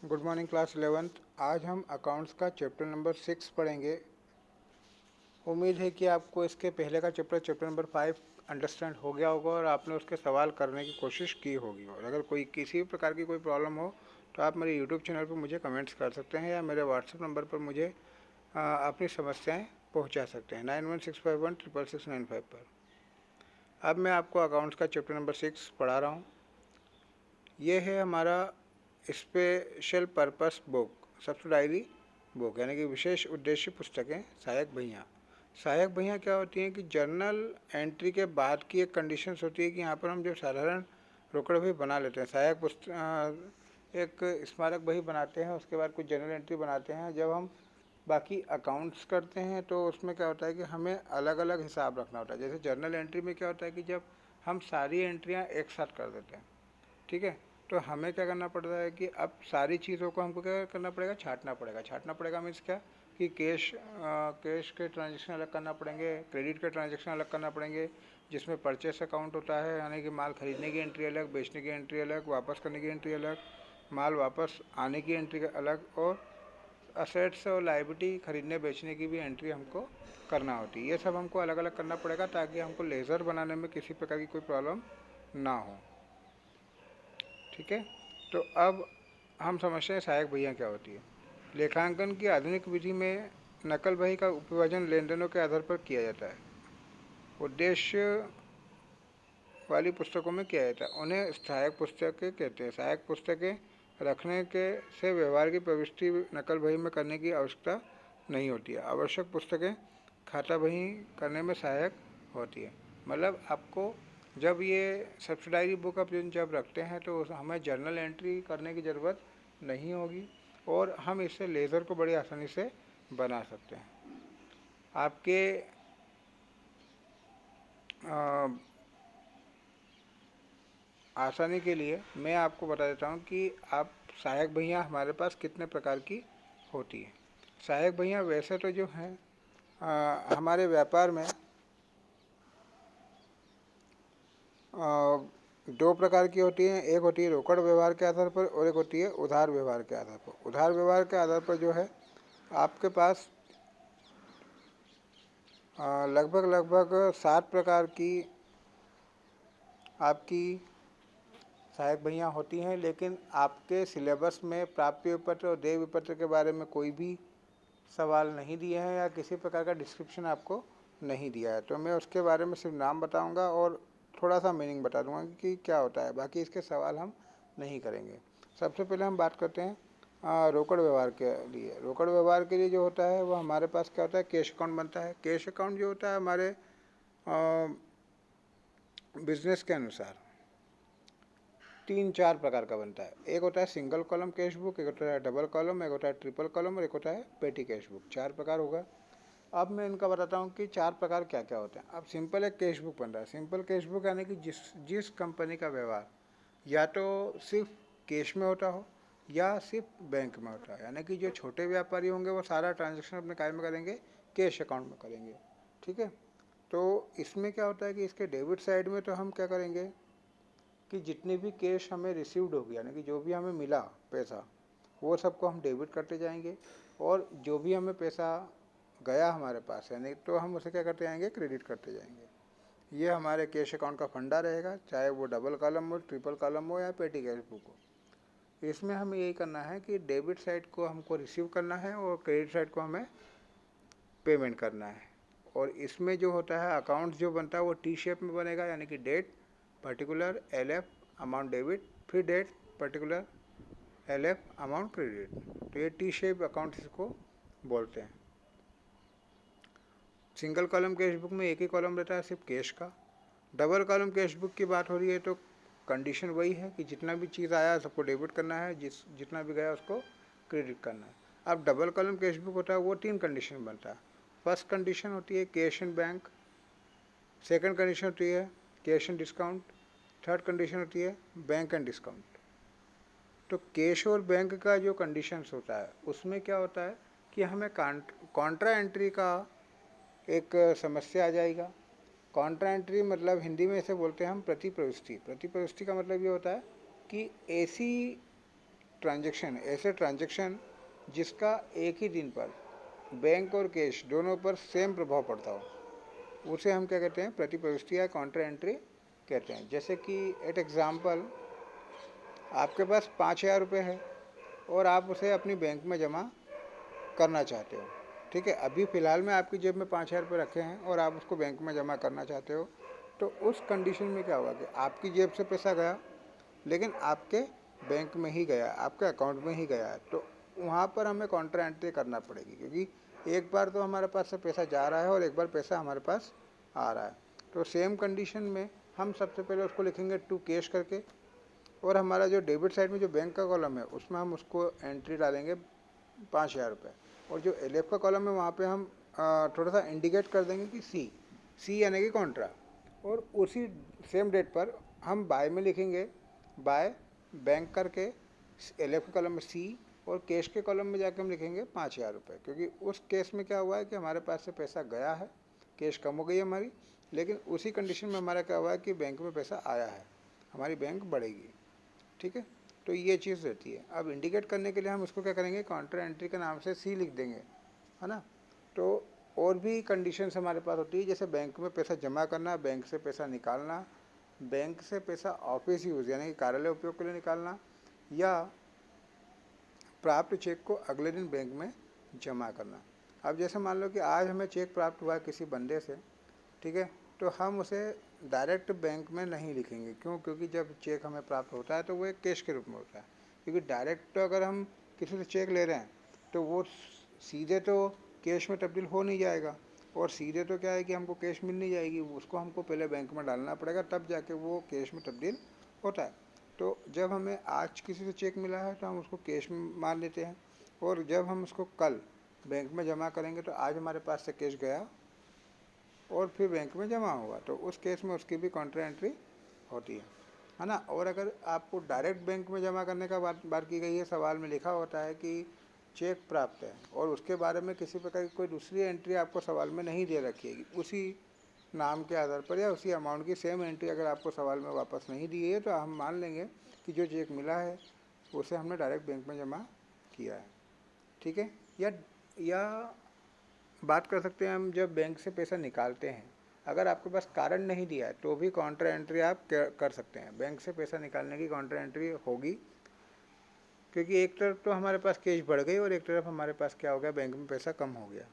Good morning class 11th। आज हम accounts का चैप्टर नंबर 6 पढ़ेंगे। उम्मीद है कि आपको इसके पहले का चैप्टर नंबर 5 अंडरस्टैंड हो गया होगा और आपने उसके सवाल करने की कोशिश की होगी। और अगर कोई किसी भी प्रकार की कोई प्रॉब्लम हो तो आप मेरे यूट्यूब चैनल पर मुझे कमेंट्स कर सकते हैं या मेरे व्हाट्सएप नंबर पर मुझे अपनी समस्याएं पहुंचा सकते हैं 9165169695 पर। अब मैं आपको अकाउंट्स का चैप्टर नंबर 6 पढ़ा रहा हूँ। ये है हमारा special purpose book, subsidiary book, यानी कि विशेष उद्देश्य पुस्तकें। सहायक भैया क्या होती हैं कि जर्नल एंट्री के बाद की एक कंडीशंस होती है कि यहाँ पर हम जो साधारण रोकड़ बही बना लेते हैं, सहायक पुस्तक एक स्मारक बही बनाते हैं, उसके बाद कुछ जर्नल एंट्री बनाते हैं। जब हम बाकी अकाउंट्स करते हैं तो उसमें क्या होता है कि हमें अलग अलग हिसाब रखना होता है। जैसे जर्नल एंट्री में क्या होता है कि जब हम सारी एंट्रियाँ एक साथ कर देते हैं, ठीक है, तो हमें क्या करना पड़ता है कि अब सारी चीज़ों को हमको क्या करना पड़ेगा, छांटना पड़ेगा मीन्स क्या कि कैश के ट्रांजेक्शन अलग करना पड़ेंगे, क्रेडिट के ट्रांजेक्शन अलग करना पड़ेंगे, जिसमें परचेस अकाउंट होता है, यानी कि माल खरीदने की एंट्री अलग, बेचने की एंट्री अलग, वापस करने की एंट्री अलग, माल वापस आने की एंट्री अलग, और असेट्स और लाइबिलिटी खरीदने बेचने की भी एंट्री हमको करना होती है। ये सब हमको अलग अलग करना पड़ेगा ताकि हमको लेज़र बनाने में किसी प्रकार की कोई प्रॉब्लम ना हो, ठीक है। तो अब हम समझते हैं सहायक बहियाँ क्या होती है। लेखांकन की आधुनिक विधि में नकल बही का उपविभाजन लेन देनों के आधार पर किया जाता है। उद्देश्य वाली पुस्तकों में किया जाता है, उन्हें सहायक पुस्तकें कहते हैं। सहायक पुस्तकें रखने के से व्यवहार की प्रविष्टि नकल बही में करने की आवश्यकता नहीं होती है। आवश्यक पुस्तकें खाता बही करने में सहायक होती है। मतलब आपको जब ये सब्सिडायरी बुक आप जब रखते हैं तो हमें जर्नल एंट्री करने की ज़रूरत नहीं होगी और हम इससे लेज़र को बड़ी आसानी से बना सकते हैं। आपके आसानी के लिए मैं आपको बता देता हूँ कि आप सहायक बहियाँ हमारे पास कितने प्रकार की होती है। सहायक बहियाँ वैसे तो जो हैं हमारे व्यापार में दो प्रकार की होती हैं। एक होती है रोकड़ व्यवहार के आधार पर और एक होती है उधार व्यवहार के आधार पर। उधार व्यवहार के आधार पर जो है आपके पास लगभग 7 प्रकार की आपकी सहायक बहियाँ होती हैं, लेकिन आपके सिलेबस में प्राप्य विपत्र और देय विपत्र के बारे में कोई भी सवाल नहीं दिए हैं या किसी प्रकार का डिस्क्रिप्शन आपको नहीं दिया है, तो मैं उसके बारे में सिर्फ नाम बताऊंगा और थोड़ा सा मीनिंग बता दूंगा कि क्या होता है। बाकी इसके सवाल हम नहीं करेंगे। सबसे पहले हम बात करते हैं रोकड़ व्यवहार के लिए। रोकड़ व्यवहार के लिए जो होता है वो हमारे पास क्या होता है, कैश अकाउंट बनता है। कैश अकाउंट जो होता है हमारे बिजनेस के अनुसार 3-4 प्रकार का बनता है। एक होता है सिंगल कॉलम कैश बुक, एक होता है डबल कॉलम, एक होता है ट्रिपल कॉलम और एक होता है पेटी कैश बुक। 4 प्रकार होगा। अब मैं इनका बताता हूँ कि 4 प्रकार क्या क्या होते हैं। अब सिंपल एक कैश बुक बन रहा है। सिंपल कैश बुक यानी कि जिस कंपनी का व्यवहार या तो सिर्फ कैश में होता हो या सिर्फ बैंक में होता है, यानी कि जो छोटे व्यापारी होंगे वो सारा ट्रांजेक्शन अपने काय में करेंगे, कैश अकाउंट में करेंगे, ठीक है। तो इसमें क्या होता है कि इसके डेबिट साइड में तो हम क्या करेंगे कि जितनी भी कैश हमें रिसीव्ड होगी, यानी कि जो भी हमें मिला पैसा, वो सबको हम डेबिट करते जाएंगे, और जो भी हमें पैसा गया हमारे पास यानी तो हम उसे क्या करते जाएंगे, क्रेडिट करते जाएंगे। ये हमारे कैश अकाउंट का फंडा रहेगा, चाहे वो डबल कॉलम हो, ट्रिपल कॉलम हो या पेटी कैश बुक हो। इसमें हमें यही करना है कि डेबिट साइड को हमको रिसीव करना है और क्रेडिट साइड को हमें पेमेंट करना है। और इसमें जो होता है अकाउंट जो बनता है वो टी शेप में बनेगा, यानी कि date particular LF amount debit, फिर date particular LF amount credit. तो ये टी शेप अकाउंट इसको बोलते हैं। सिंगल कॉलम कैश बुक में एक ही कॉलम रहता है सिर्फ कैश का। डबल कॉलम कैश बुक की बात हो रही है तो कंडीशन वही है कि जितना भी चीज़ आया सबको डेबिट करना है, जितना भी गया उसको क्रेडिट करना है। अब डबल कॉलम कैश बुक होता है वो 3 कंडीशन बनता है। फर्स्ट कंडीशन होती है cash in bank, second condition होती है cash in discount, third condition होती है बैंक एंड डिस्काउंट। तो कैश और बैंक का जो कंडीशंस होता है उसमें क्या होता है कि हमें कॉन्ट्रा एंट्री का एक समस्या आ जाएगा। कॉन्ट्रा एंट्री मतलब हिंदी में इसे बोलते हैं हम प्रति प्रविष्टि। प्रति प्रविष्टि का मतलब ये होता है कि ऐसी ट्रांजैक्शन, ऐसे ट्रांजैक्शन जिसका एक ही दिन पर बैंक और कैश दोनों पर सेम प्रभाव पड़ता हो, उसे हम क्या कहते हैं, प्रति प्रविष्टि या काउंटर एंट्री कहते हैं। जैसे कि एट एग्जाम्पल, आपके पास 5,000 रुपये है और आप उसे अपनी बैंक में जमा करना चाहते हो। ठीक है, अभी फ़िलहाल में आपकी जेब में 5,000 रुपये रखे हैं और आप उसको बैंक में जमा करना चाहते हो। तो उस कंडीशन में क्या होगा कि आपकी जेब से पैसा गया, लेकिन आपके बैंक में ही गया, आपके अकाउंट में ही गया है। तो वहाँ पर हमें काउंटर एंट्री करना पड़ेगी, क्योंकि एक बार तो हमारे पास से पैसा जा रहा है और एक बार पैसा हमारे पास आ रहा है। तो सेम कंडीशन में हम सबसे पहले उसको लिखेंगे टू कैश करके, और हमारा जो डेबिट साइड में जो बैंक का कॉलम है उसमें हम उसको एंट्री डालेंगे 5,000 रुपये, और जो एलएफ का कॉलम है वहाँ पे हम थोड़ा सा इंडिकेट कर देंगे कि सी यानी कि कॉन्ट्रा, और उसी सेम डेट पर हम बाय में लिखेंगे बाय बैंक करके, एलएफ के कॉलम में सी, और कैश के कॉलम में जाके हम लिखेंगे 5,000 रुपये, क्योंकि उस केस में क्या हुआ है कि हमारे पास से पैसा गया है, कैश कम हो गई है हमारी, लेकिन उसी कंडीशन में हमारा क्या हुआ है कि बैंक में पैसा आया है, हमारी बैंक बढ़ेगी। ठीक है, तो ये चीज़ रहती है। अब इंडिकेट करने के लिए हम इसको क्या करेंगे, काउंटर एंट्री के नाम से सी लिख देंगे, है ना। तो और भी कंडीशंस हमारे पास होती है, जैसे बैंक में पैसा जमा करना, बैंक से पैसा निकालना, बैंक से पैसा ऑफिस यूज़ यानी कि कार्यालय उपयोग के लिए निकालना, या प्राप्त चेक को अगले दिन बैंक में जमा करना। अब जैसे मान लो कि आज हमें चेक प्राप्त हुआ है किसी बंदे से, ठीक है, तो हम उसे डायरेक्ट बैंक में नहीं लिखेंगे। क्यों? क्योंकि जब चेक हमें प्राप्त होता है तो वो एक कैश के रूप में होता है, क्योंकि डायरेक्ट तो अगर हम किसी से चेक ले रहे हैं तो वो सीधे तो कैश में तब्दील हो नहीं जाएगा, और सीधे तो क्या है कि हमको कैश मिल नहीं जाएगी, उसको हमको पहले बैंक में डालना पड़ेगा, तब जाके वो कैश में तब्दील होता है। तो जब हमें आज किसी से चेक मिला है तो हम उसको कैश में मान लेते हैं, और जब हम उसको कल बैंक में जमा करेंगे तो आज हमारे पास से कैश गया और फिर बैंक में जमा हुआ, तो उस केस में उसकी भी काउंटर एंट्री होती है ना। और अगर आपको डायरेक्ट बैंक में जमा करने का बात की गई है, सवाल में लिखा होता है कि चेक प्राप्त है, और उसके बारे में किसी प्रकार की कोई दूसरी एंट्री आपको सवाल में नहीं दे रखी है, उसी नाम के आधार पर या उसी अमाउंट की सेम एंट्री अगर आपको सवाल में वापस नहीं दी है, तो हम मान लेंगे कि जो चेक मिला है उसे हमने डायरेक्ट बैंक में जमा किया है। ठीक है, या बात कर सकते हैं हम जब बैंक से पैसा निकालते हैं, अगर आपके पास कारण नहीं दिया है तो भी काउंटर एंट्री आप कर सकते हैं। बैंक से पैसा निकालने की काउंटर एंट्री होगी, क्योंकि एक तरफ तो हमारे पास कैश बढ़ गई और एक तरफ हमारे पास क्या हो गया, बैंक में पैसा कम हो गया।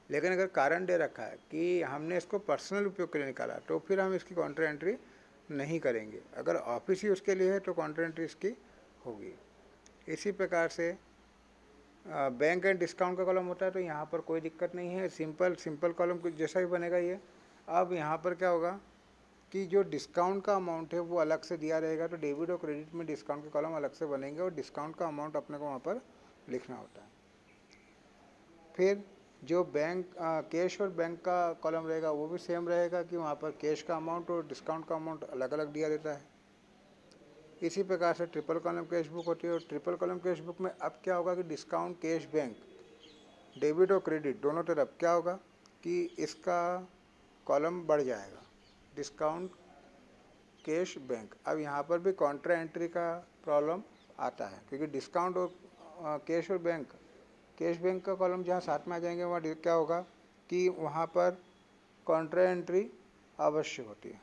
लेकिन अगर कारण दे रखा है कि हमने इसको पर्सनल उपयोग के लिए निकाला, तो फिर हम इसकी काउंटर एंट्री नहीं करेंगे। अगर ऑफिस ही उसके लिए है तो काउंटर एंट्री इसकी होगी। इसी प्रकार से बैंक एंड डिस्काउंट का कॉलम होता है, तो यहाँ पर कोई दिक्कत नहीं है, सिंपल कॉलम कुछ जैसा ही बनेगा ये। अब यहाँ पर क्या होगा कि जो डिस्काउंट का अमाउंट है वो अलग से दिया रहेगा, तो डेबिट और क्रेडिट में डिस्काउंट के कॉलम अलग से बनेंगे और डिस्काउंट का अमाउंट अपने को वहाँ पर लिखना होता है। फिर जो बैंक कैश और बैंक का कॉलम रहेगा वो भी सेम रहेगा कि वहाँ पर कैश का अमाउंट और डिस्काउंट का अमाउंट अलग अलग दिया रहता है। इसी प्रकार से ट्रिपल कॉलम कैश बुक होती है, और ट्रिपल कॉलम कैश बुक में अब क्या होगा कि डिस्काउंट कैश बैंक डेबिट और क्रेडिट दोनों तरफ क्या होगा कि इसका कॉलम बढ़ जाएगा, डिस्काउंट कैश बैंक। अब यहाँ पर भी काउंटर एंट्री का प्रॉब्लम आता है, क्योंकि डिस्काउंट और कैश बैंक का कॉलम जहाँ साथ में आ जाएंगे वहाँ क्या होगा कि वहाँ पर काउंटर एंट्री आवश्यक होती है।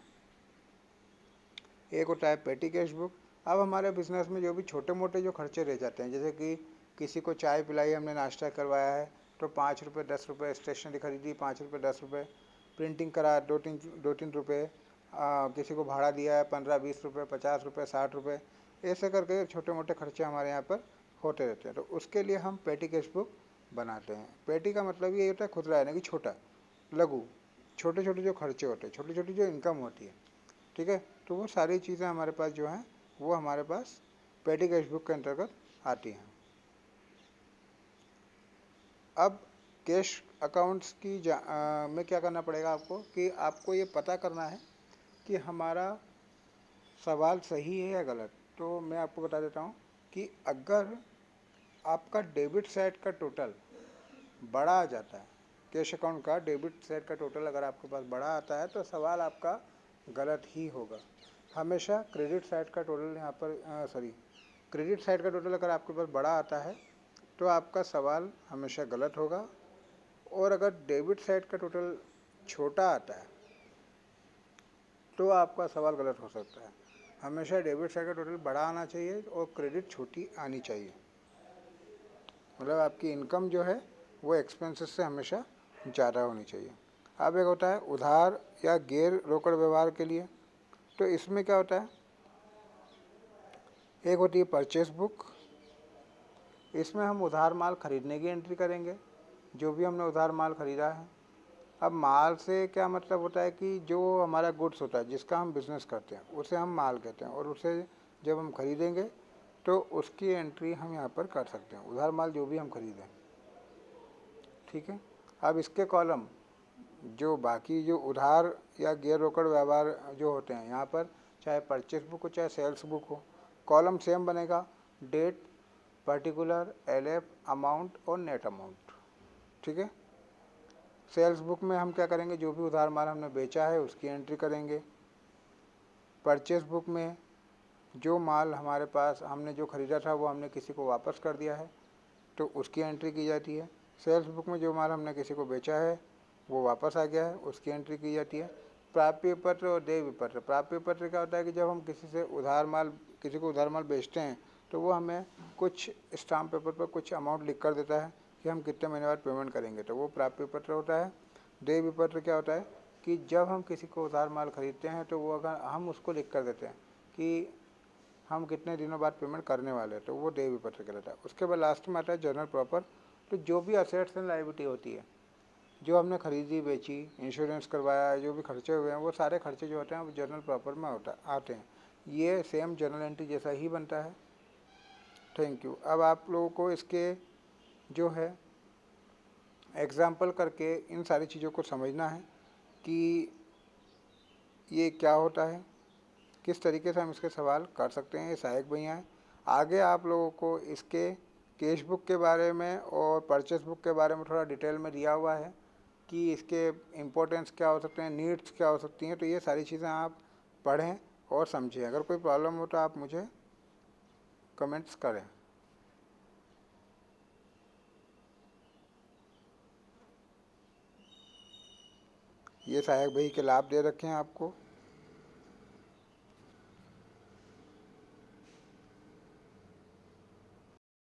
एक होता है पेटी कैश बुक। अब हमारे बिजनेस में जो भी छोटे मोटे जो खर्चे रह जाते हैं, जैसे कि किसी को चाय पिलाई, हमने नाश्ता करवाया है, तो 5 रुपये 10 रुपये, स्टेशनरी खरीदी 5 रुपये 10 रुपये, प्रिंटिंग करा दो तीन रुपये, किसी को भाड़ा दिया है 15-20 रुपये, 50 रुपये, 60 रुपये, ऐसे करके छोटे मोटे खर्चे हमारे यहाँ पर होते रहते हैं। तो उसके लिए हम पेटी कैश बुक बनाते हैं। पेटी का मतलब ये होता है खुदरा, यानी कि छोटा, लघु, छोटे छोटे जो खर्चे होते हैं, छोटी छोटी जो इनकम होती है। ठीक है, तो वो सारी चीज़ें हमारे पास जो हैं वो हमारे पास पेटी कैश बुक के अंतर्गत आती हैं। अब कैश अकाउंट्स की में क्या करना पड़ेगा आपको कि आपको ये पता करना है कि हमारा सवाल सही है या गलत। तो मैं आपको बता देता हूँ कि अगर आपका डेबिट साइड का टोटल बड़ा आ जाता है, कैश अकाउंट का डेबिट साइड का टोटल अगर आपके पास बड़ा आता है तो सवाल आपका गलत ही होगा। हमेशा क्रेडिट साइड का टोटल यहाँ पर क्रेडिट साइड का टोटल अगर आपके पास बड़ा आता है तो आपका सवाल हमेशा गलत होगा, और अगर डेबिट साइड का टोटल छोटा आता है तो आपका सवाल गलत हो सकता है। हमेशा डेबिट साइड का टोटल बड़ा आना चाहिए और क्रेडिट छोटी आनी चाहिए। मतलब आपकी इनकम जो है वो एक्सपेंसेस से हमेशा ज़्यादा होनी चाहिए। अब एक होता है उधार या गैर रोकड़ व्यवहार के लिए, तो इसमें क्या होता है, एक होती है परचेस बुक। इसमें हम उधार माल खरीदने की एंट्री करेंगे, जो भी हमने उधार माल खरीदा है। अब माल से क्या मतलब होता है कि जो हमारा गुड्स होता है जिसका हम बिज़नेस करते हैं उसे हम माल कहते हैं, और उसे जब हम खरीदेंगे तो उसकी एंट्री हम यहाँ पर कर सकते हैं, उधार माल जो भी हम खरीदें। ठीक है। अब इसके कॉलम जो बाकी जो उधार या गैर रोकड़ व्यवहार जो होते हैं, यहाँ पर चाहे परचेस बुक हो चाहे सेल्स बुक हो, कॉलम सेम बनेगा, डेट, पर्टिकुलर, एलएफ, अमाउंट और नेट अमाउंट। ठीक है। सेल्स बुक में हम क्या करेंगे, जो भी उधार माल हमने बेचा है उसकी एंट्री करेंगे। परचेस बुक में जो माल हमारे पास हमने जो ख़रीदा था वो हमने किसी को वापस कर दिया है तो उसकी एंट्री की जाती है। सेल्स बुक में जो माल हमने किसी को बेचा है वो वापस आ गया है उसकी एंट्री की जाती है। प्राप्य पत्र और देय विपत्र। प्राप्य पत्र क्या होता है कि जब हम किसी से उधार माल किसी को उधार माल बेचते हैं तो वो हमें कुछ स्टाम्प पेपर पर कुछ अमाउंट लिख कर देता है कि हम कितने महीने बाद पेमेंट करेंगे, तो वो प्राप्य पत्र होता है। देय विपत्र क्या होता है कि जब हम किसी को उधार माल खरीदते हैं तो वो अगर हम उसको लिख कर देते हैं कि हम कितने दिनों बाद पेमेंट करने वाले हैं, तो वो देय विपत्र कहलाता है। उसके बाद लास्ट में आता है जनरल प्रॉपर। तो जो भी असेट्स एंड लायबिलिटी होती है, जो हमने खरीदी बेची, इंश्योरेंस करवाया, जो भी खर्चे हुए हैं, वो सारे खर्चे जो होते हैं वो जनरल प्रॉपर में आते हैं। ये सेम जनरल एंट्री जैसा ही बनता है। Thank you. अब आप लोगों को इसके जो है एग्जाम्पल करके इन सारी चीज़ों को समझना है कि ये क्या होता है, किस तरीके से हम इसके सवाल कर सकते हैं। ये सहायक भैया हैं। आगे आप लोगों को इसके कैश बुक के बारे में और परचेस बुक के बारे में थोड़ा डिटेल में दिया हुआ है कि इसके इम्पोर्टेंस क्या हो सकते हैं, नीड्स क्या हो सकती हैं। तो ये सारी चीज़ें आप पढ़ें और समझें। अगर कोई प्रॉब्लम हो तो आप मुझे कमेंट्स करें। ये सहायक भाई के लाभ दे रखे हैं आपको।